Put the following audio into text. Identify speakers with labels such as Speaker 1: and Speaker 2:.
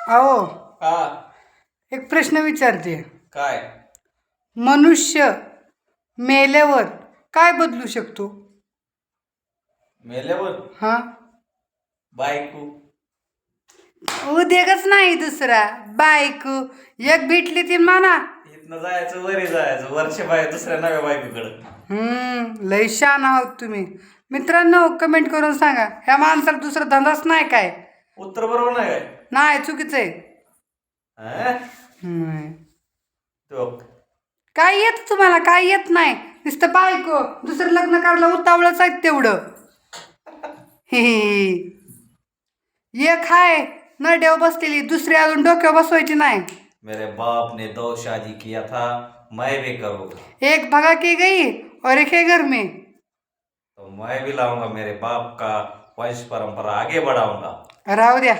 Speaker 1: अहो,
Speaker 2: हा.
Speaker 1: एक प्रश्न विचारते.
Speaker 2: काय?
Speaker 1: मनुष्य मेल्यावर काय बदलू शकतो?
Speaker 2: मेल्यावर
Speaker 1: हा,
Speaker 2: बायको.
Speaker 1: उद्योगच नाही दुसरा. बायको एक भेटली ती म्हणा.
Speaker 2: इथनं जायचं वरी जायचं वर्ष बाय दुसऱ्या नव्या बायकोकडं.
Speaker 1: लय शहाणा आहोत तुम्ही. मित्रांनो, कमेंट करून सांगा, ह्या माणसाला दुसरा धंदाच नाही काय?
Speaker 2: उत्तर बरोबर नाही काय?
Speaker 1: नाही, चुकीचं आहे.
Speaker 2: हा?
Speaker 1: हम्म.
Speaker 2: तो
Speaker 1: काय येत तुम्हाला? काय येत नाही. नुसतं बायको दुसरं लग्न करायला उतावळच आहेत तेवढं. एक हाय नड्यावर बसलेली, दुसरी अजून डोक्यावर बसवायची नाही.
Speaker 2: मेरे बाप ने 2 शादी किया था, मैं भी करूँगा.
Speaker 1: एक भगा के गई और एक है घर में.
Speaker 2: तो मैं भी लाऊंगा मेरे बाप का वंश परंपरा आगे बढ़ाऊंगा.
Speaker 1: राहू द्या.